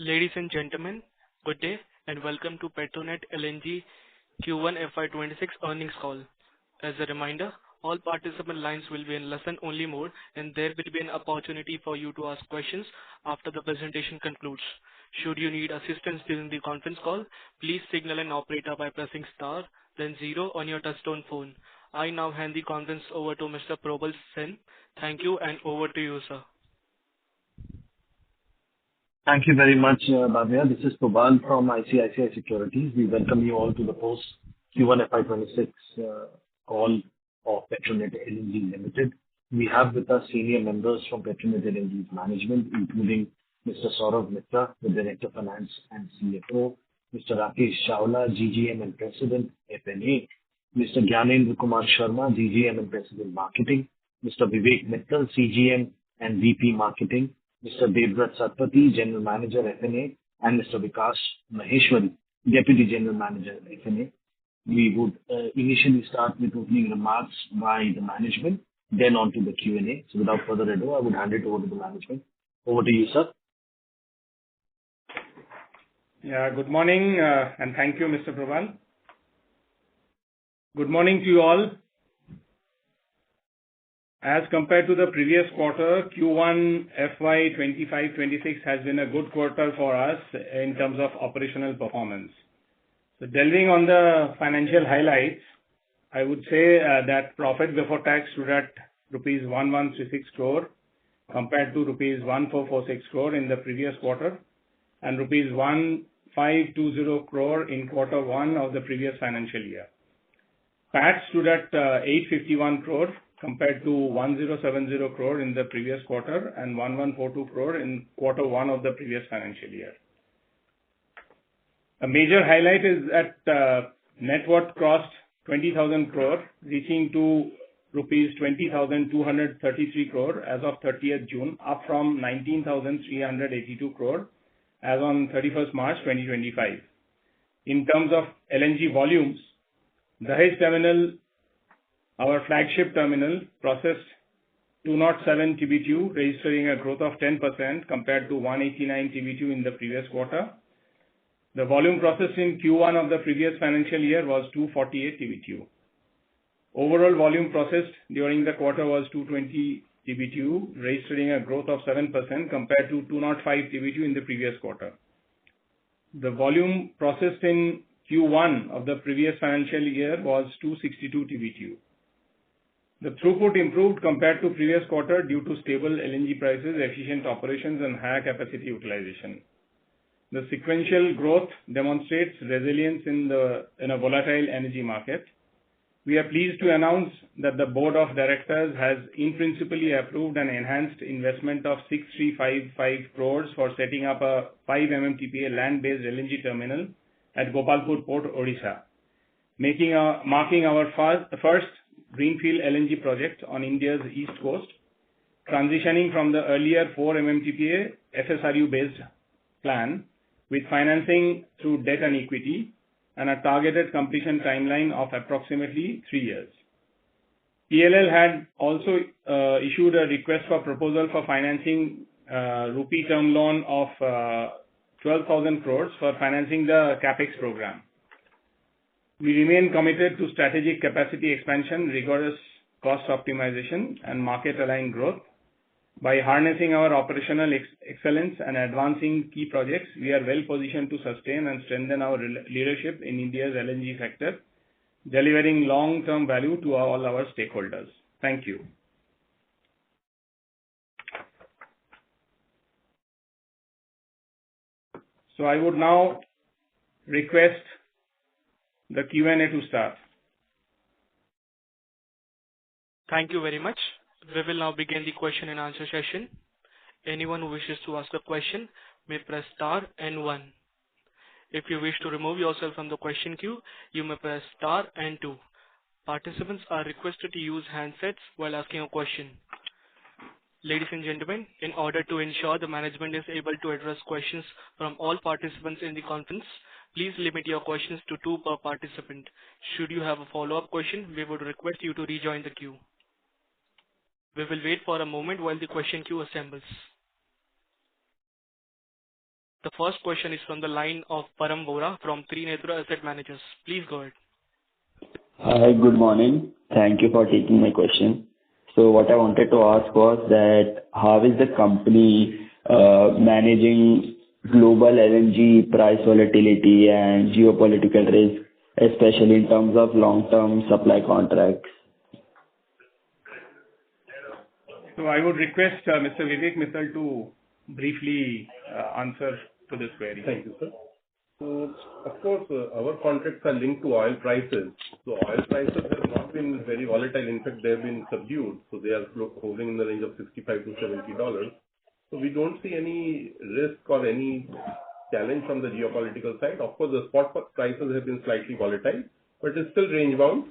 Ladies and gentlemen, good day and welcome to Petronet LNG Q1 FY26 earnings call. As a reminder, all participant lines will be in listen-only mode, and there will be an opportunity for you to ask questions after the presentation concludes. Should you need assistance during the conference call, please signal an operator by pressing star, then zero on your touchtone phone. I now hand the conference over to Mr. Probal Sen. Thank you, and over to you, sir. Thank you very much, Bhavya. This is Probal from ICICI Securities. We welcome you all to the post Q1 FY26 call of Petronet LNG Limited. We have with us senior members from Petronet LNG's management, including Mr. Saurav Mitra, the Director of Finance and CFO, Mr. Rakesh Chawla, GGM and President, FNA, Mr. Gyanendra Kumar Sharma, GGM and President, Marketing, Mr. Vivek Mittal, CGM and VP Marketing, Mr. Devrat Satpathy, General Manager, FNA, and Mr. Vikas Maheshwari, Deputy General Manager, FNA. We would initially start with opening remarks by the management, then on to the Q&A. So without further ado, I would hand it over to the management. Over to you, sir. Yeah, good morning and thank you, Mr. Probal. Good morning to you all. As compared to the previous quarter, Q1 FY 25-26 has been a good quarter for us in terms of operational performance. So delving on the financial highlights, I would say that profit before tax stood at rupees 1136 crore compared to rupees 1446 crore in the previous quarter and rupees 1520 crore in quarter one of the previous financial year. PAT stood at 851 crore compared to 1070 crore in the previous quarter and 1142 crore in quarter one of the previous financial year. A major highlight is that net worth crossed 20,000 crore, reaching to rupees 20,233 crore as of 30th June, up from 19,382 crore as on 31st March 2025. In terms of LNG volumes, Dahej terminal, our flagship terminal, processed 207 TBtu, registering a growth of 10% compared to 189 TBtu in the previous quarter. The volume processed in Q1 of the previous financial year was 248 TBtu. Overall volume processed during the quarter was 220 TBtu, registering a growth of 7% compared to 205 TBtu in the previous quarter. The volume processed in Q1 of the previous financial year was 262 TBtu. The throughput improved compared to previous quarter due to stable LNG prices, efficient operations, and higher capacity utilization. The sequential growth demonstrates resilience in a volatile energy market. We are pleased to announce that the Board of Directors has in principle approved an enhanced investment of 6355 crores for setting up a 5 MMTPA land-based LNG terminal at Gopalpur Port, Odisha, marking our first greenfield LNG project on India's east coast, transitioning from the earlier 4 MMTPA FSRU-based plan with financing through debt and equity and a targeted completion timeline of approximately 3 years. PLL had also issued a request for proposal for financing rupee term loan of 12,000 crores for financing the CAPEX program. We remain committed to strategic capacity expansion, rigorous cost optimization, and market-aligned growth. By harnessing our operational excellence and advancing key projects, we are well positioned to sustain and strengthen our leadership in India's LNG sector, delivering long-term value to all our stakeholders. Thank you. So I would now request the Q&A to start. Thank you very much. We will now begin the question and answer session. Anyone who wishes to ask a question may press star and 1. If you wish to remove yourself from the question queue, you may press star and 2. Participants are requested to use handsets while asking a question. Ladies and gentlemen, in order to ensure the management is able to address questions from all participants in the conference, please limit your questions to 2 per participant. Should you have a follow-up question, we would request you to rejoin the queue. We will wait for a moment while the question queue assembles. The first question is from the line of Param Vora from Trinetra Asset Managers. Please go ahead. Hi, good morning. Thank you for taking my question. So what I wanted to ask was that how is the company managing global LNG price volatility and geopolitical risk, especially in terms of long-term supply contracts? So I would request Mr. Vivek Mittal to briefly answer to this query. Thank you, sir. So, of course, our contracts are linked to oil prices. So oil prices have not been very volatile. In fact, they have been subdued. So they are hovering in the range of $65 to $70. So we don't see any risk or any challenge from the geopolitical side. Of course, the spot prices have been slightly volatile, but it's still range bound.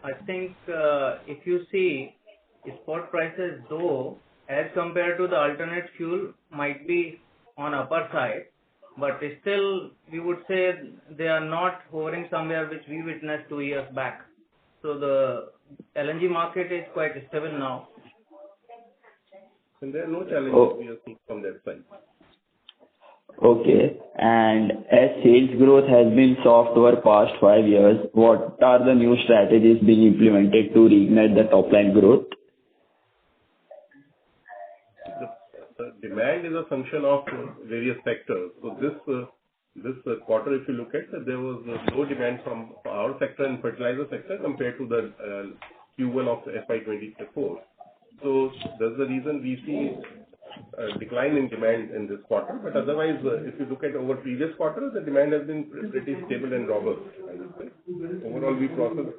I think if you see spot prices, though, as compared to the alternate fuel, might be on upper side, but still we would say they are not hovering somewhere which we witnessed 2 years back. So the LNG market is quite stable now. And there are no challenges we are seeing from that side. Okay. And as sales growth has been soft over past 5 years, what are the new strategies being implemented to reignite the top line growth? The demand is a function of various factors. So this quarter, if you look at, there was low demand from our sector and fertilizer sector compared to the Q1 of FY24. So that's the reason we see a decline in demand in this quarter. But otherwise, if you look at over previous quarters, the demand has been pretty stable and robust, I would say. Overall, we processed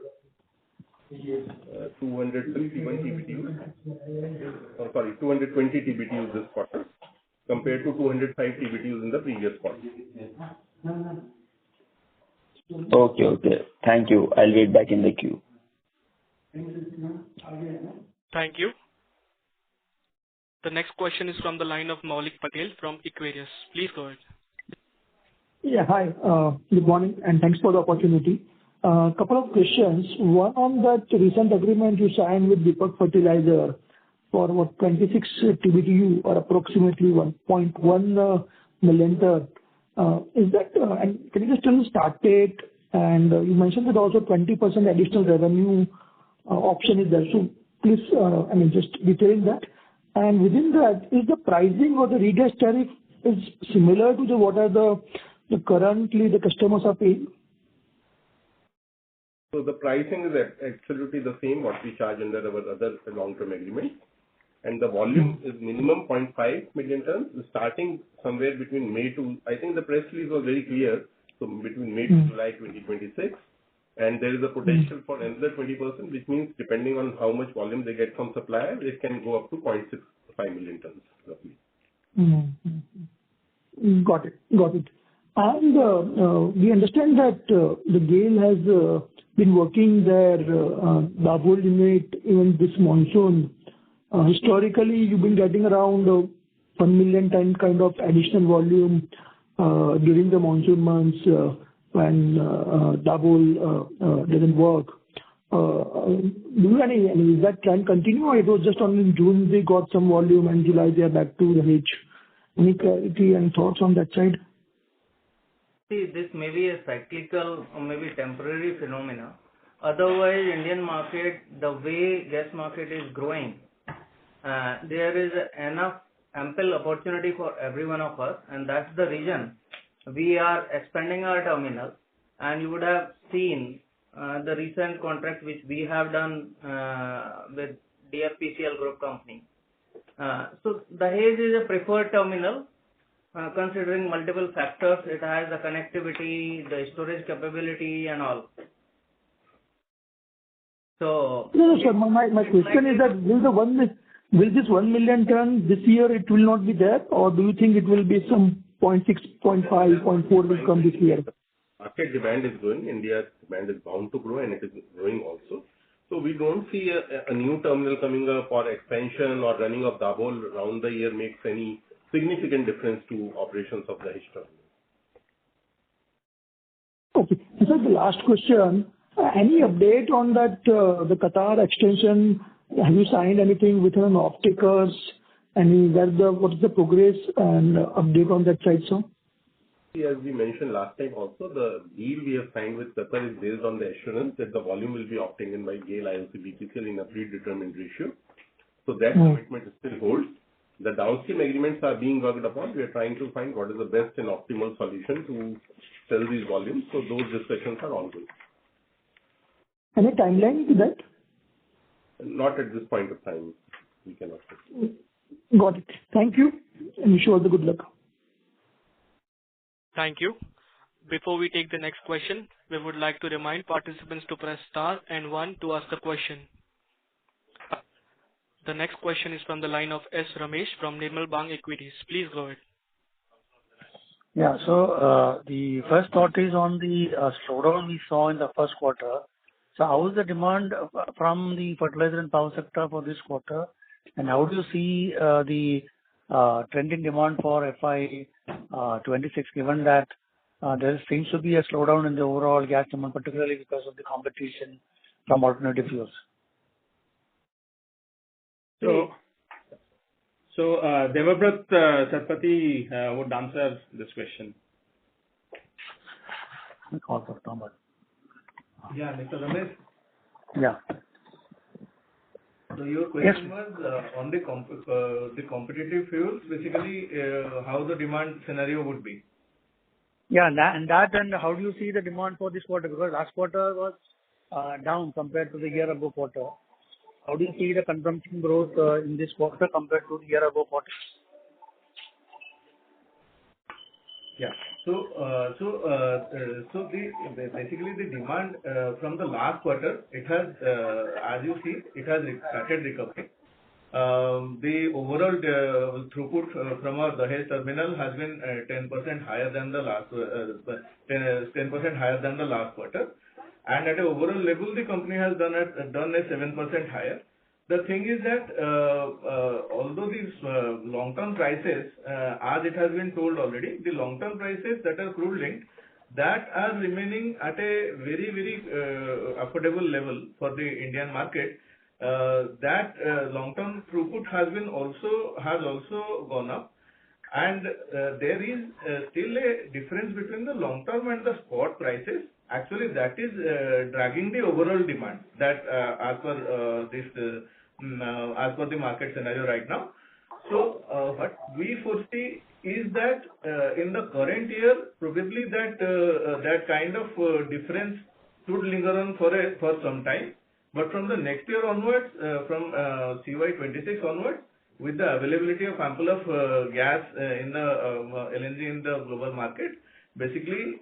221 TBTUs, 220 TBTUs this quarter compared to 205 TBTUs in the previous quarter. Okay. Thank you. I'll wait back in the queue. Thank you. The next question is from the line of Maulik Patel from Equarius. Please go ahead. Yeah, hi. Good morning, and thanks for the opportunity. Couple of questions. One on that recent agreement you signed with Deepak Fertilizer for 26 TBTU or approximately 1.1 million ton. Is that, and can you just tell me start date? And you mentioned that also 20% additional revenue option is there. So please, just detailing that. And within that, is the pricing or the regas tariff is similar to what are the currently the customers are paying? So the pricing is absolutely the same what we charge under our other long-term agreements. And the volume is minimum 0.5 million tons, starting somewhere between May to, I think the press release was very clear, so between May to July 2026. And there is a potential for another 20%, which means depending on how much volume they get from suppliers, it can go up to 0.65 million tons roughly. Got it. And we understand that the GAIL has been working their Dabhol unit even this monsoon. Historically, you've been getting around 1 million ton kind of additional volume during the monsoon months when Dabhol doesn't work. Is that trend continue, or it was just only in June they got some volume and July they are back to the H? Any clarity and thoughts on that side? See, this may be a cyclical or maybe temporary phenomena. Otherwise, Indian market, the way gas market is growing, there is enough ample opportunity for every one of us, and that's the reason we are expanding our terminal. And you would have seen the recent contract which we have done with DFPCL Group Company. So Dahej is a preferred terminal. Considering multiple factors, it has the connectivity, the storage capability and all. So no, sir. My question is that will this 1 million ton this year it will not be there, or do you think it will be some 0.6, 0.5, 0.4 will come this year? Market demand is growing. India's demand is bound to grow, and it is growing also. So we don't see a new terminal coming up or expansion or running of Dabhol around the year makes any significant difference to operations of the H terminal. Okay. So the last question, any update on that, the Qatar extension? Have you signed anything with an off-takers? What is the progress and update on that side, sir? As we mentioned last time also, the deal we have signed with Qatar is based on the assurance that the volume will be opting in by GAIL, IOC, BPCL in a predetermined ratio. So that commitment still holds. The downstream agreements are being worked upon. We are trying to find what is the best and optimal solution to sell these volumes. So those discussions are ongoing. Any timeline to that? Not at this point of time. We cannot say. Got it. Thank you, and wish you all the good luck. Thank you. Before we take the next question, we would like to remind participants to press star and 1 to ask a question. The next question is from the line of S. Ramesh from Nirmal Bang Equities. Please go ahead. Yeah. So the first thought is on the slowdown we saw in the first quarter. So how is the demand from the fertilizer and power sector for this quarter? And how do you see the trend in demand for FY26, given that there seems to be a slowdown in the overall gas demand, particularly because of the competition from alternative fuels? So Devabrat Satpathy would answer this question. Yeah, Mr. Ramesh. Yeah. So your question was on the competitive fuels, basically how the demand scenario would be. Yeah, and how do you see the demand for this quarter? Because last quarter was down compared to the year ago quarter. How do you see the consumption growth in this quarter compared to the year ago quarter? Yeah. Basically the demand from the last quarter, it has, as you see, it has started recovering. The overall throughput from our Dahej terminal has been 10% higher than the last 10% higher than the last quarter. And at an overall level, the company has done a 7% higher. The thing is that although these long-term prices, as it has been told already, the long-term prices that are crude linked, that are remaining at a very, very affordable level for the Indian market. That long-term throughput has also gone up. And there is still a difference between the long-term and the spot prices. Actually, that is dragging the overall demand that as per the market scenario right now. So what we foresee is that in the current year, probably that kind of difference should linger on for some time. But from the next year onwards, from CY26 onwards, with the availability of ample of gas in the LNG in the global market, basically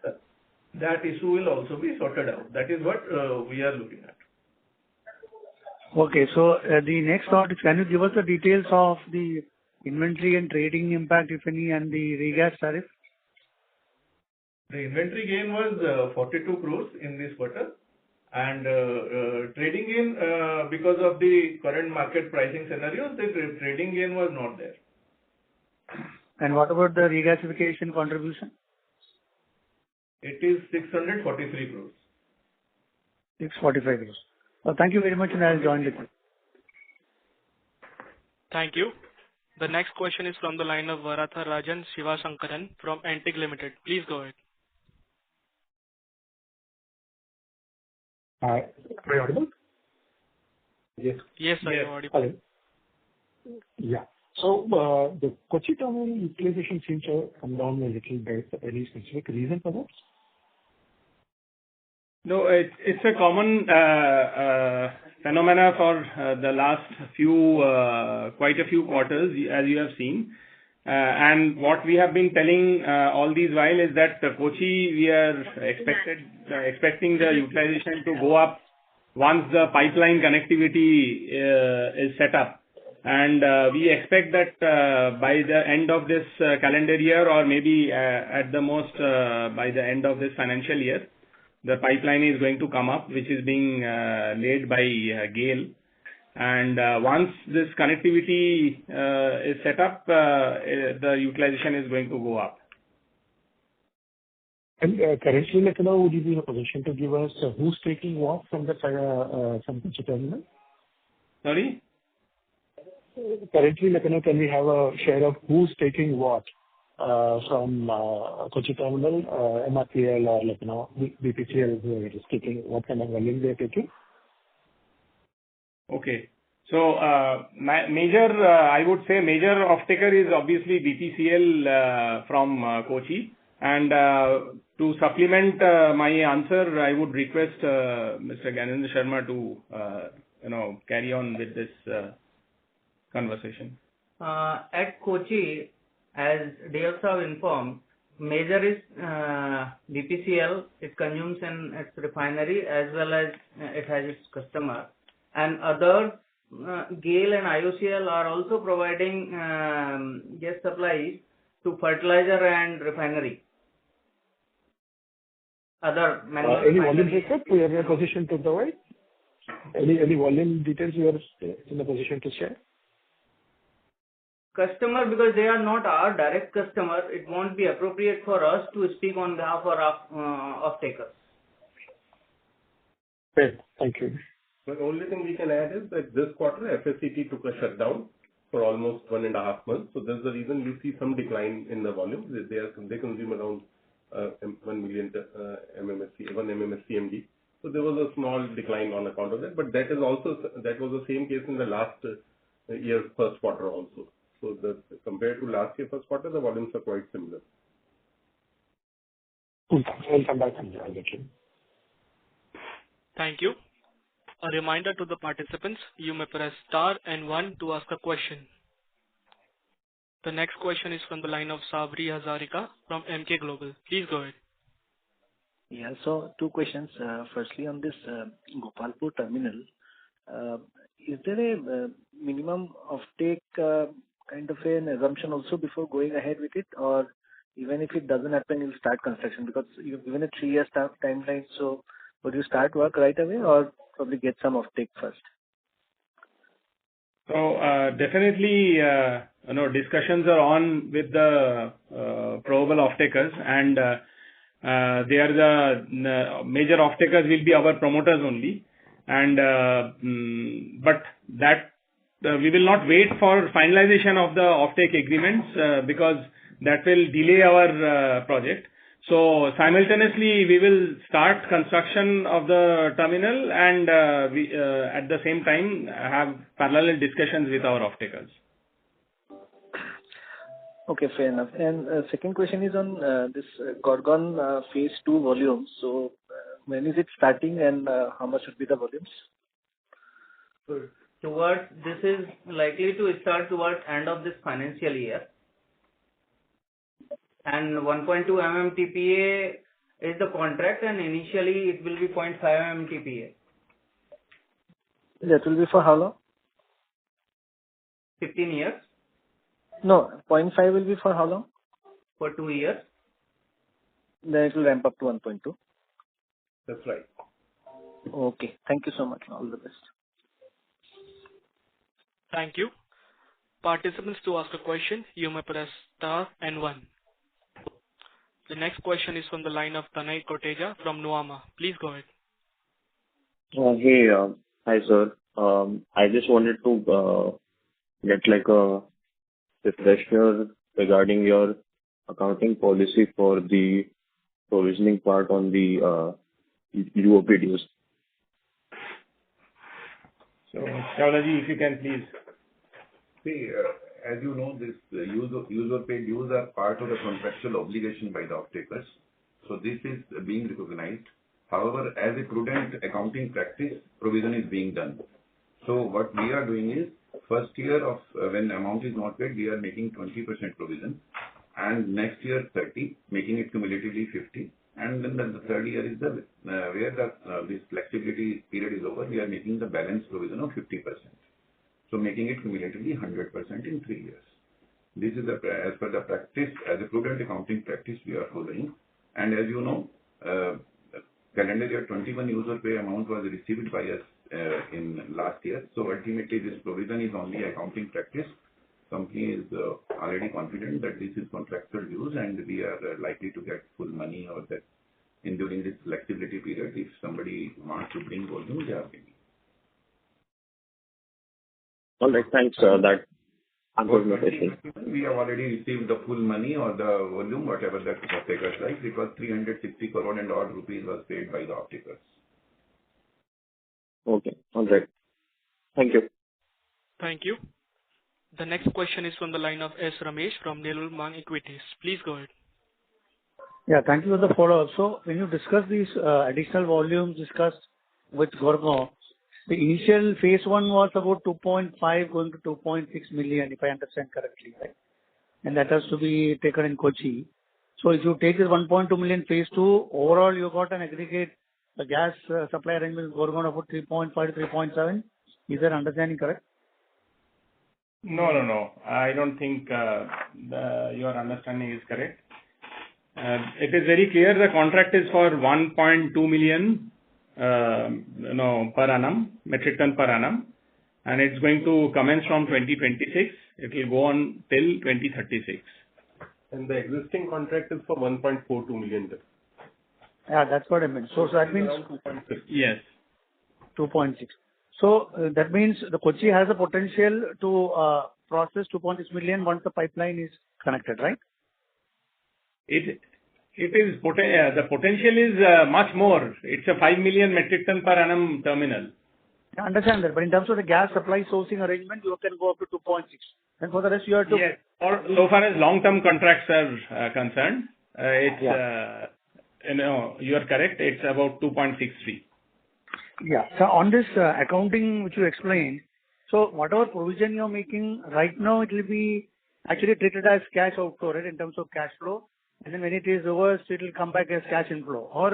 that issue will also be sorted out. That is what we are looking at. Okay, so the next thought is, can you give us the details of the inventory and trading impact, if any, and the regas tariff? The inventory gain was 42 crores in this quarter. And trading gain, because of the current market pricing scenarios, the trading gain was not there. And what about the regasification contribution? It is 643 crores. 645 crores. Well, thank you very much, and I'll join the queue. Thank you. The next question is from the line of Varatha Rajan Sivasankaran from Antique Limited. Please go ahead. Am I audible? Yes, sir, you're audible. Hello. Yeah. So the Kochi terminal utilization seems to have come down a little bit. Any specific reason for that? No, it's a common phenomena for the last quite a few quarters, as you have seen. And what we have been telling all these while is that Kochi, we are expecting the utilization to go up once the pipeline connectivity is set up. And we expect that by the end of this calendar year, or maybe at the most by the end of this financial year, the pipeline is going to come up, which is being laid by GAIL. And once this connectivity is set up, the utilization is going to go up. And currently, would you be in a position to give us who's taking what from the Kochi terminal? Sorry? currently, can we have a share of who's taking what from Kochi terminal, MRPL or BPCL, who is taking what kind of volume they are taking? Okay. So, I would say major off-taker is obviously BPCL from Kochi. And to supplement my answer, I would request Mr. Gyanendra Sharma to carry on with this conversation. At Kochi, as DF have informed, major is BPCL. It consumes in its refinery as well as it has its customer. And other GAIL and IOCL are also providing gas supplies to fertilizer and refinery. Other any volume breakup you are in a position to provide? Any volume details you are in a position to share? Customer, because they are not our direct customer, it won't be appropriate for us to speak on behalf of off-takers. Great. Thank you. The only thing we can add is that this quarter FSCT took a shutdown for almost 1.5 months. So that's the reason you see some decline in the volume. They consume around 1 million MMSC, 1 MMSCMD. So there was a small decline on account of that. But that was the same case in the last year's first quarter also. So compared to last year first quarter, the volumes are quite similar. Cool. I'll come back and I'll let you. Thank you. A reminder to the participants, you may press star and 1 to ask a question. The next question is from the line of Sabri Hazarika from MK Global. Please go ahead. Yeah, so two questions. Firstly, on this Gopalpur terminal, is there a minimum offtake kind of an assumption also before going ahead with it, or even if it doesn't happen, you'll start construction? Because you've given a 3-year timeline, so would you start work right away or probably get some offtake first? So definitely, discussions are on with the probable off-takers, and they are the major off-takers will be our promoters only, and but that we will not wait for finalization of the off-take agreements because that will delay our project. So simultaneously, we will start construction of the terminal and we at the same time have parallel discussions with our off-takers. Okay, fair enough. And second question is on this Gorgon phase 2 volumes. So when is it starting and how much would be the volumes? This is likely to start towards end of this financial year. And 1.2 MMTPA is the contract, and initially it will be 0.5 MMTPA. That will be for how long? 15 years. No, 0.5 will be for how long? For 2 years. Then it will ramp up to 1.2. That's right. Okay. Thank you so much. All the best. Thank you. Participants, to ask a question, you may press star and 1. The next question is from the line of Tanay Koteja from Nuama. Please go ahead. Hey, hi sir. I just wanted to get like a refresher regarding your accounting policy for the provisioning part on the UOP dues. So, Chawlaji, if you can please. See, as you know, this user paid dues are part of the contractual obligation by the off-takers. So this is being recognized. However, as a prudent accounting practice, provision is being done. So what we are doing is, first year of when amount is not paid, we are making 20% provision, and next year 30, making it cumulatively 50. And then the third year is the where this flexibility period is over, we are making the balance provision of 50%. So making it cumulatively 100% in 3 years. This is as per the practice, as a prudent accounting practice we are following. And as you know, calendar year 21 user pay amount was received by us in last year. So ultimately this provision is only accounting practice. Company is already confident that this is contractual dues and we are likely to get full money or that during this flexibility period, if somebody wants to bring volume, they are bringing. All right. Thanks. That For answers my question. 2021, we have already received the full money or the volume, whatever the off-takers like. It was 360 crore and odd rupees was paid by the off-takers. Okay. All right. Thank you. Thank you. The next question is from the line of S. Ramesh from Nirmal Bang Equities. Please go ahead. Yeah, thank you for the follow-up. So when you discuss these additional volumes discussed with Gorgon, the initial phase one was about 2.5 going to 2.6 million, if I understand correctly, right? And that has to be taken in Kochi. So if you take this 1.2 million phase two, overall you got an aggregate gas supply arrangement with Gorgon about 3.5 to 3.7. Is that understanding correct? No. I don't think your understanding is correct. It is very clear the contract is for 1.2 million per annum, metric ton per annum, and it's going to commence from 2026. It will go on till 2036. And the existing contract is for 1.42 million. Yeah, that's what I meant. So that means Around 2.6. Yes. 2.6. So that means the Kochi has a potential to process 2.6 million once the pipeline is connected, right? It is the potential is much more. It's a 5 million metric ton per annum terminal. I understand that, but in terms of the gas supply sourcing arrangement, you can go up to 2.6. And for the rest, you have to... Yes. Or so far as long-term contracts are concerned, you are correct. It's about 2.63. Yeah. So on this accounting which you explained, so whatever provision you're making right now, it will be actually treated as cash outflow, right, in terms of cash flow. And then when it is reversed, it will come back as cash inflow. Or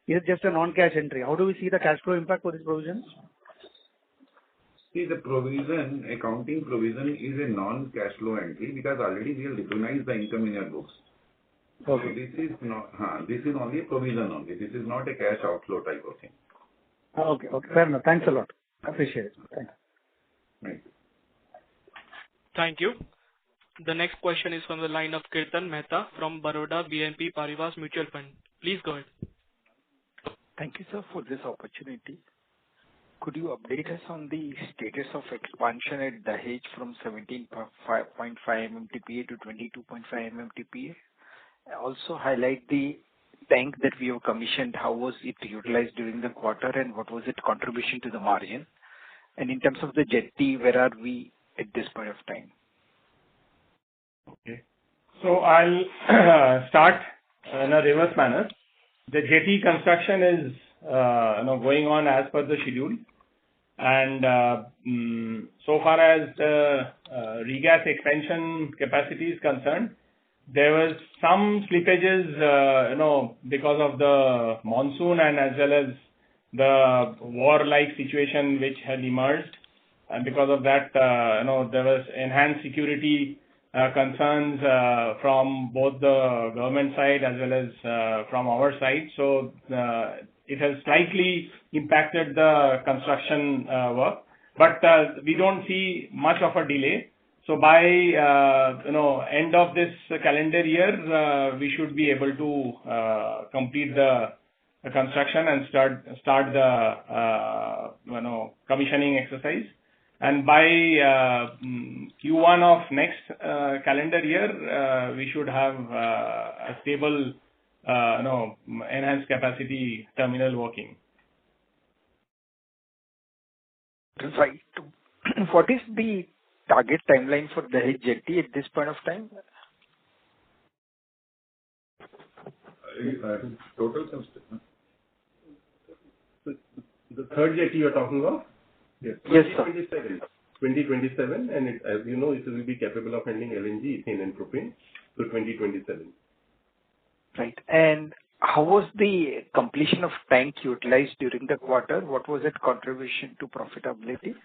is it just a non-cash entry? How do we see the cash flow impact for these provisions? See, the provision, accounting provision is a non-cash flow entry because already we have recognized the income in your books. Okay. So this is not, this is only a provision only. This is not a cash outflow type of thing. Okay. Fair enough. Thanks a lot. I appreciate it. Thanks. Right. Thank you. The next question is from the line of Kirtan Mehta from Baroda BNP Paribas Mutual Fund. Please go ahead. Thank you, sir, for this opportunity. Could you update us on the status of expansion at Dahej from 17.5 MMTPA to 22.5 MMTPA? Also highlight the tank that we have commissioned. How was it utilized during the quarter and what was its contribution to the margin? And in terms of the jetty, where are we at this point of time? Okay. So I'll start in a reverse manner. The jetty construction is going on as per the schedule. And so far as the regas expansion capacity is concerned, there was some slippages, because of the monsoon and as well as the war-like situation which had emerged. And because of that, there was enhanced security concerns from both the government side as well as from our side. So it has slightly impacted the construction work, but we don't see much of a delay. So by end of this calendar year, we should be able to complete the construction and start the commissioning exercise. And by Q1 of next calendar year, we should have a stable, enhanced capacity terminal working. Right. What is the target timeline for the jetty at this point of time? Total construction. The third jetty you're talking of? Yes, Yes, 2027, and as you know, it will be capable of handling LNG, ethane, and propane. So 2027. Right. And how was the completion of tank utilized during the quarter? What was its contribution to profitability?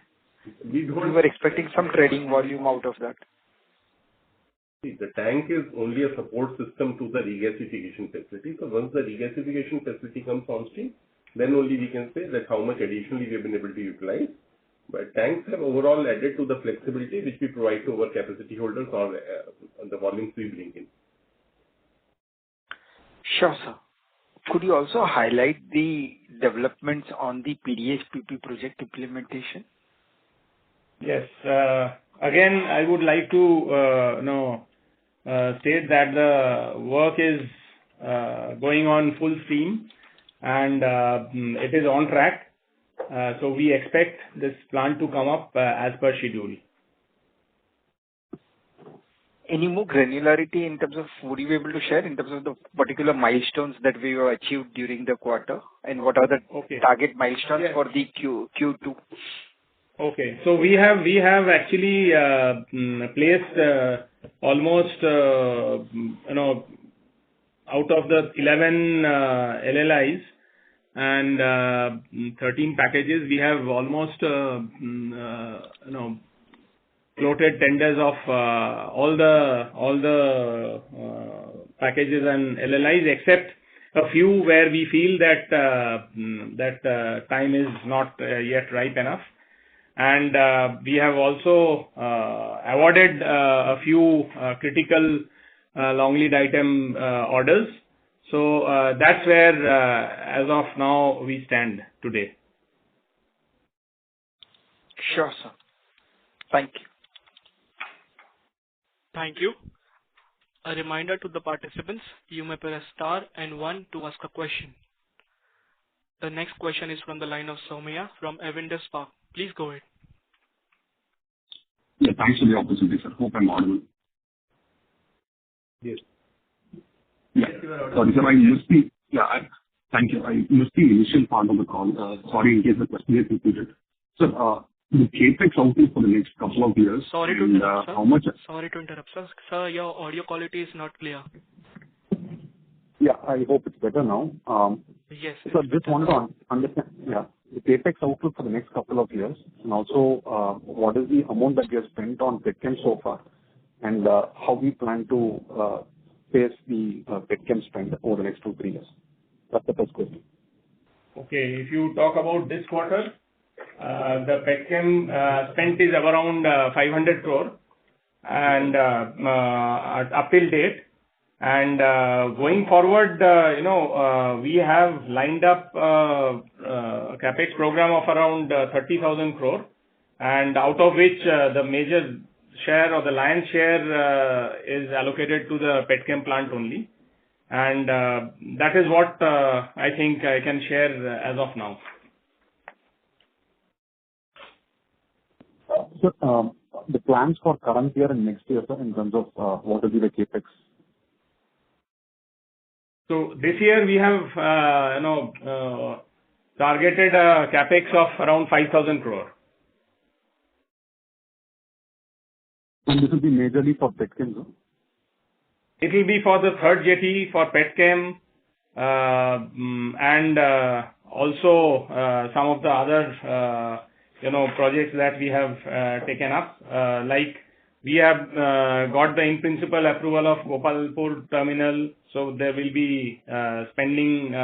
We were expecting some trading volume out of that. See, the tank is only a support system to the regasification facility. So once the regasification facility comes on stream, then only we can say that how much additionally we have been able to utilize. But tanks have overall added to the flexibility which we provide to our capacity holders or the volumes we bring in. Sure, sir. Could you also highlight the developments on the PDH-PP project implementation? Yes. Again, I would like to state that the work is going on full steam, and it is on track. So we expect this plant to come up as per schedule. Any more granularity in terms of, would you be able to share in terms of the particular milestones that we have achieved during the quarter, and what are the target milestones for the Q2? Okay. So we have actually placed almost out of the 11 LLIs and 13 packages, we have almost floated tenders of all the packages and LLIs, except a few where we feel that time is not yet ripe enough. And we have also awarded a few critical long lead item orders. So that's where, as of now, we stand today. Sure, sir. Thank you. Thank you. A reminder to the participants, you may press star and 1 to ask a question. The next question is from the line of Soumya from Avendus Spark. Please go ahead. Yeah, thanks for the opportunity, sir. Hope I'm audible. Yes. Yeah. Sorry, sir, thank you. I missed the initial part of the call. Sorry in case the question is repeated. Sir, the capex outlook for the next couple of years. Sorry to interrupt, sir. How much? Sorry to interrupt, sir. Sir, your audio quality is not clear. Yeah, I hope it's better now. Yes. So just wanted to understand, the capex outlook for the next couple of years, and also what is the amount that you have spent on petchem so far, and how we plan to face the petchem spend over the next 2-3 years. That's the first question. Okay, if you talk about this quarter, the petchem spent is around 500 crore, and up till date. And going forward, we have lined up a capex program of around 30,000 crore, and out of which the major share or the lion's share is allocated to the petchem plant only. And that is what I think I can share as of now. So, the plans for current year and next year, sir, in terms of what will be the capex? So this year we have targeted a capex of around 5,000 crore. And this will be majorly for petchem, sir? It will be for the third jetty, for petchem, and also some of the other projects that we have taken up. Like we have got the in-principle approval of Gopalpur terminal, so there will be spending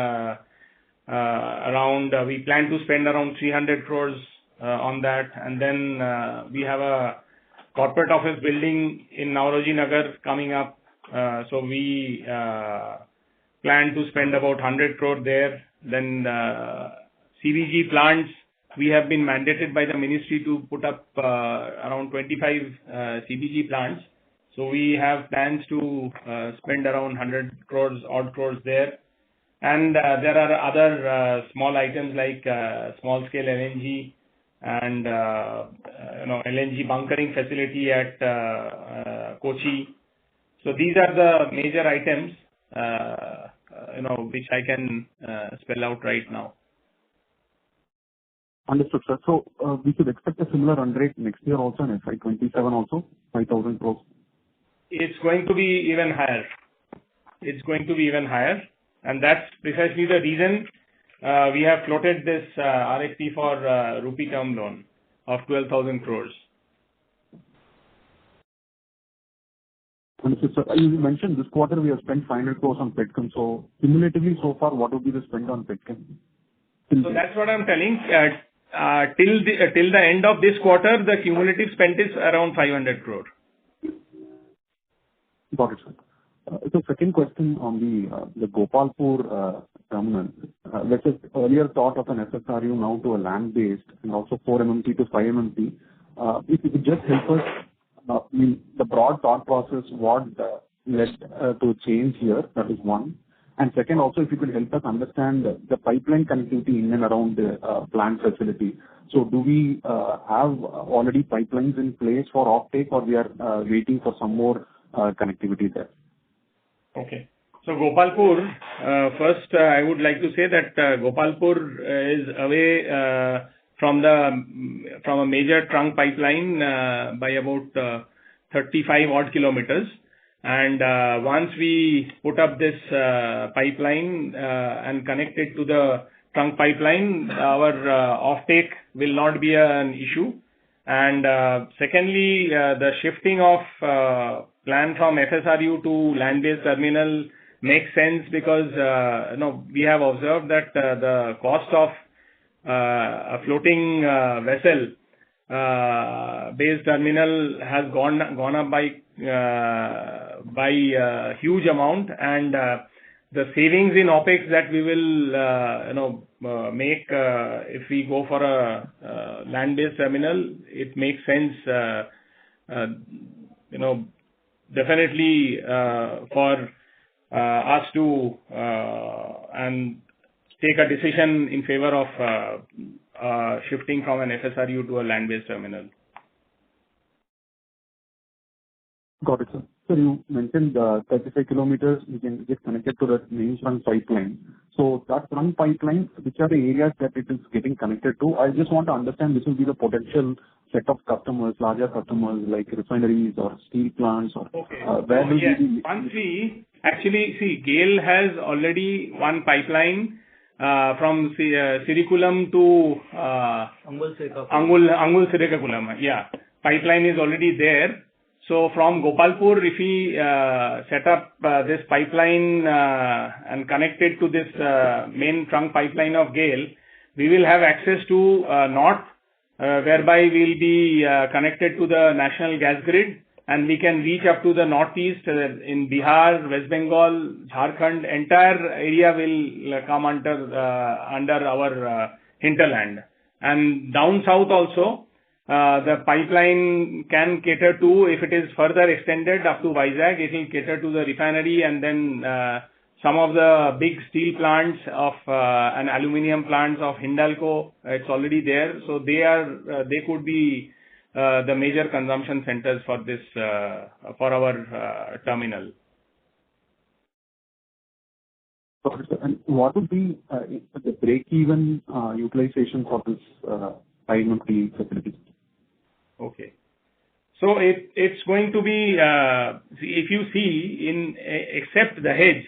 around, we plan to spend around 300 crores on that. And then we have a corporate office building in Nauroji Nagar coming up. So we plan to spend about 100 crore there. Then CBG plants, we have been mandated by the ministry to put up around 25 CBG plants. So we have plans to spend around 100 crores, odd crores there. And there are other small items like small scale LNG and LNG bunkering facility at Kochi. So these are the major items which I can spell out right now. Understood, sir. So we should expect a similar run rate next year also, in FY 27 also, 5,000 crores. It's going to be even higher. It's going to be even higher. And that's precisely the reason we have floated this RFP for rupee term loan of 12,000 crores. Understood, sir. You mentioned this quarter we have spent 500 crores on petchem. So cumulatively so far, what would be the spend on petchem? So that's what I'm telling. Till the end of this quarter, the cumulative spend is around 500 crore. Got it, sir. So second question on the Gopalpur terminal. Let's say earlier thought of an FSRU now to a land-based and also 4 MMT to 5 MMT. If you could just help us, the broad thought process, what led to change here, that is one. And second, also, if you could help us understand the pipeline connectivity in and around the plant facility. So do we have already pipelines in place for offtake, or we are waiting for some more connectivity there? Okay. So Gopalpur, first I would like to say that Gopalpur is away from a major trunk pipeline by about 35 odd kilometers. And once we put up this pipeline and connect it to the trunk pipeline, our offtake will not be an issue. And secondly, the shifting of plan from FSRU to land-based terminal makes sense because we have observed that the cost of a floating vessel based terminal has gone up by a huge amount, and the savings in OPEX that we will make if we go for a land-based terminal, it makes sense definitely for us to and take a decision in favor of shifting from an FSRU to a land-based terminal. Got it, sir. So you mentioned 35 kilometers, we can get connected to the main trunk pipeline. So that trunk pipeline, which are the areas that it is getting connected to? I just want to understand this will be the potential set of customers, larger customers like refineries or steel plants, or where will be? Once we actually see, GAIL has already one pipeline from Sirikulam to Angul Sirikakulam. Yeah, pipeline is already there. So from Gopalpur, if we set up this pipeline and connect it to this main trunk pipeline of GAIL, we will have access to north, whereby we'll be connected to the national gas grid, and we can reach up to the northeast in Bihar, West Bengal, Jharkhand. Entire area will come under our hinterland. And down south also, the pipeline can cater to, if it is further extended up to Vizag, it will cater to the refinery, and then some of the big steel plants of and aluminium plants of Hindalco. It's already there, so they could be the major consumption centers for this for our terminal. And what would be the break-even utilization for this IMT facility? Okay. So it's going to be, if you see, except the hedge,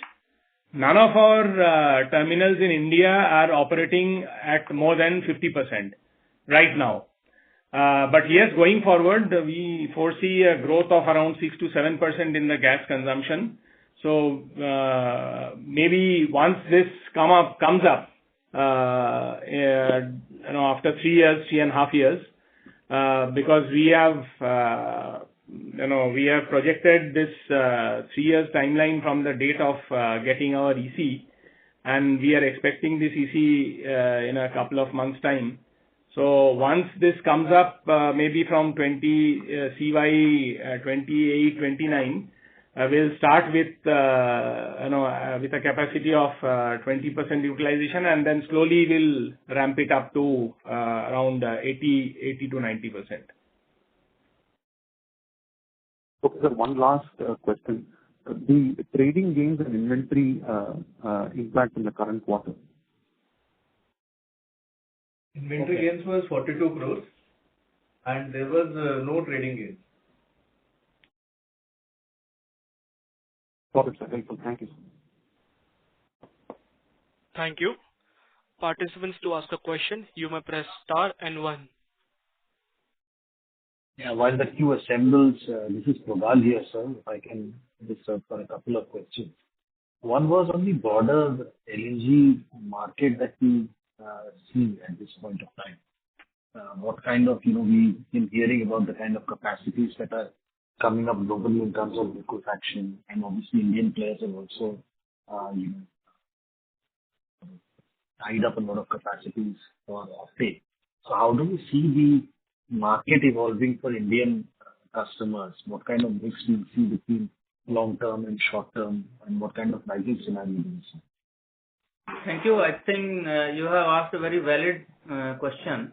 none of our terminals in India are operating at more than 50% right now. But yes, going forward, we foresee a growth of around 6 to 7% in the gas consumption. So maybe once this comes up, after 3 years, 3.5 years, because we have projected this 3 years timeline from the date of getting our EC, and we are expecting this EC in a couple of months' time. So once this comes up, maybe from CY 28, 29, we'll start with a capacity of 20% utilization, and then slowly we'll ramp it up to around 80 to 90%. Okay, sir, one last question. The trading gains and inventory impact in the current quarter. Inventory gains was 42 crores, and there was no trading gains. Got it, sir. Helpful. Thank you. Thank you. Participants, to ask a question, you may press star and 1. Yeah, while the queue assembles, this is Probal here, sir. If I can disturb for a couple of questions. One was on the broader LNG market that we see at this point of time. What kind of, we've been hearing about the kind of capacities that are coming up globally in terms of liquefaction, and obviously Indian players have also, tied up a lot of capacities for offtake. So how do we see market evolving for Indian customers? What kind of mix do you see between long-term and short-term, and what kind of pricing scenario do you see? Thank you. I think you have asked a very valid question.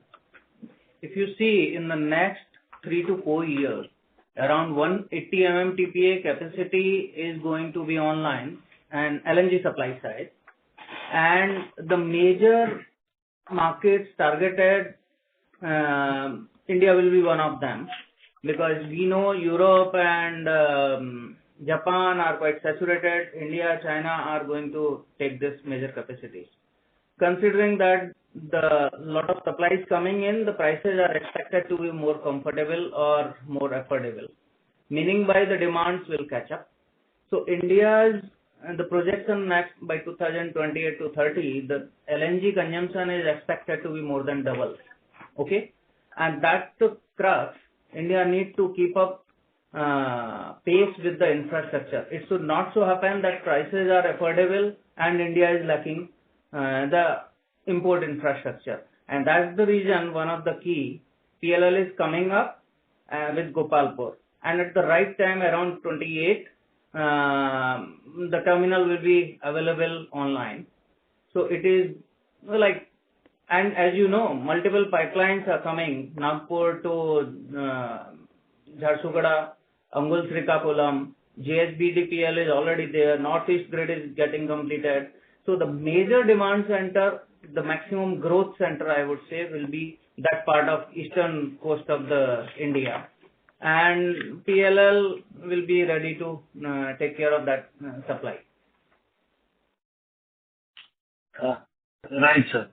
If you see in the next 3 to 4 years, around 180 MMTPA capacity is going to be online and LNG supply side. And the major markets targeted, India will be one of them, because we know Europe and Japan are quite saturated. India, China are going to take this major capacities. Considering that the lot of supplies coming in, the prices are expected to be more comfortable or more affordable, meaning by the demands will catch up. So India's the projection next by 2028 to 30, the LNG consumption is expected to be more than double. Okay, and that's the crux. India needs to keep up pace with the infrastructure. It should not so happen that prices are affordable and India is lacking the import infrastructure. And that's the reason one of the key PLL is coming up with Gopalpur. And at the right time, around 28, the terminal will be available online. So it is like, and as you know, multiple pipelines are coming, Nagpur to Jharsuguda, Angul Srikakulam, JHBDPL is already there, Northeast Grid is getting completed. So the major demand center, the maximum growth center, I would say, will be that part of eastern coast of the India. And PLL will be ready to take care of that supply. Right, sir.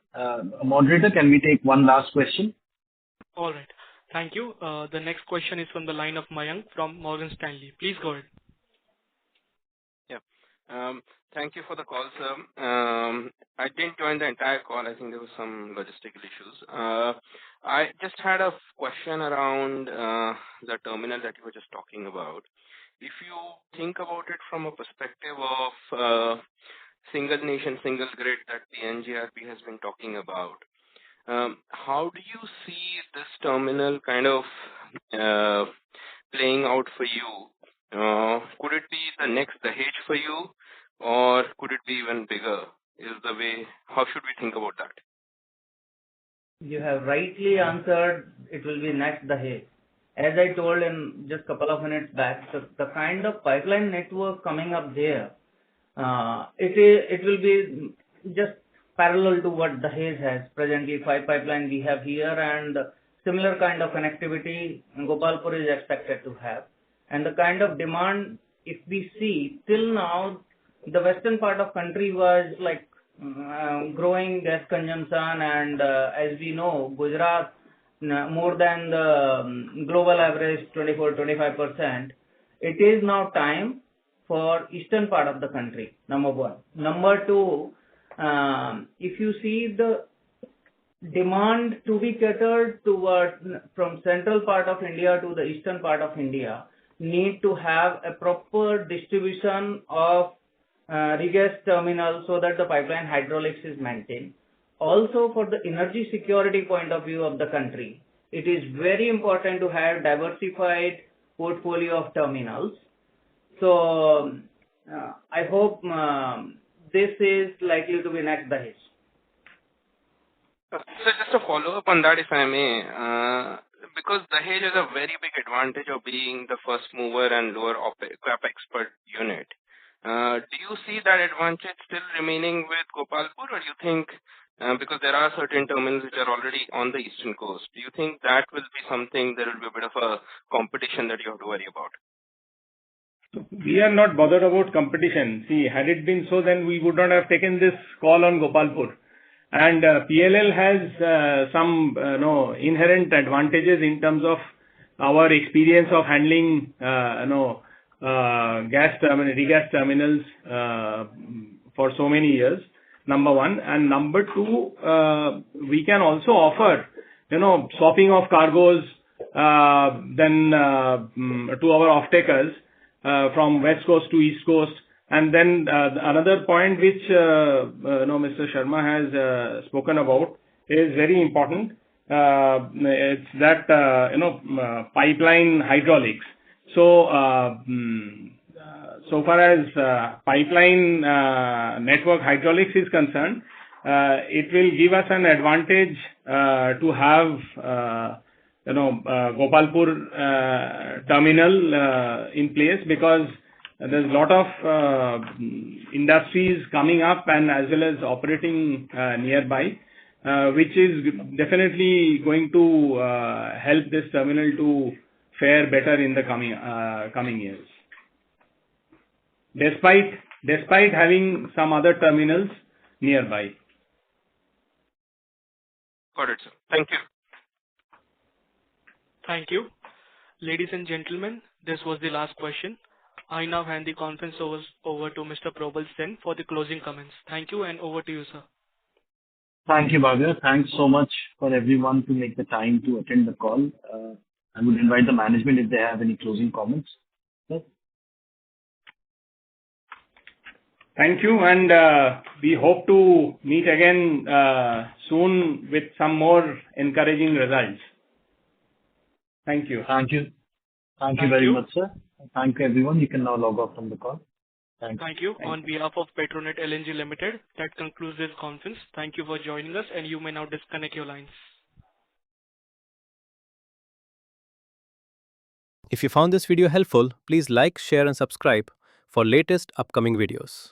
Moderator, can we take one last question? All right. Thank you. The next question is from the line of Mayank from Morgan Stanley. Please go ahead. Yeah. Thank you for the call, sir. I didn't join the entire call. I think there was some logistical issues. I just had a question around the terminal that you were just talking about. If you think about it from a perspective of single nation, single grid that the NGRP has been talking about, how do you see this terminal kind of playing out for you? Could it be the next Dahej for you, or could it be even bigger? How should we think about that? You have rightly answered, it will be next Dahej. As I told in just a couple of minutes back, the kind of pipeline network coming up there, it will be just parallel to what Dahej has. Presently 5 pipelines we have here, and similar kind of connectivity Gopalpur is expected to have. And the kind of demand, if we see till now, the western part of country was like growing gas consumption, and as we know, Gujarat more than the global average 24-25%. It is now time for eastern part of the country, number one. Number two, if you see the demand to be catered towards from central part of India to the eastern part of India, need to have a proper distribution of regas terminal so that the pipeline hydraulics is maintained. Also, for the energy security point of view of the country, it is very important to have diversified portfolio of terminals. So I hope this is likely to be next Dahej. So just a follow up on that, if I may, because Dahej has a very big advantage of being the first mover and lower capex per unit. Do you see that advantage still remaining with Gopalpur, or do you think, because there are certain terminals which are already on the eastern coast, do you think that will be something, there will be a bit of a competition that you have to worry about? We are not bothered about competition. See, had it been so, then we would not have taken this call on Gopalpur. And PLL has some inherent advantages in terms of our experience of handling regas terminals for so many years. Number one, and number two, we can also offer swapping of cargoes then to our off-takers from west coast to east coast. And then another point which Mr. Sharma has spoken about is very important, it's that pipeline hydraulics. So so far as pipeline network hydraulics is concerned, it will give us an advantage to have Gopalpur terminal in place, because there's a lot of industries coming up and as well as operating nearby, which is definitely going to help this terminal to fare better in the coming years. Despite having some other terminals nearby. Got it, sir. Thank you. Thank you. Ladies and gentlemen, this was the last question. I now hand the conference over to Mr. Probal Sen for the closing comments. Thank you, and over to you, sir. Thank you, Bhavya. Thanks so much for everyone to make the time to attend the call. I would invite the management if they have any closing comments. Yes. Thank you, and we hope to meet again soon with some more encouraging results. Thank you. Thank you. Thank you very much, sir. Thank you, everyone. You can now log off from the call. Thanks. Thank you. On behalf of Petronet LNG Limited, that concludes this conference. Thank you for joining us, and you may now disconnect your lines. If you found this video helpful, please like, share, and subscribe for latest upcoming videos.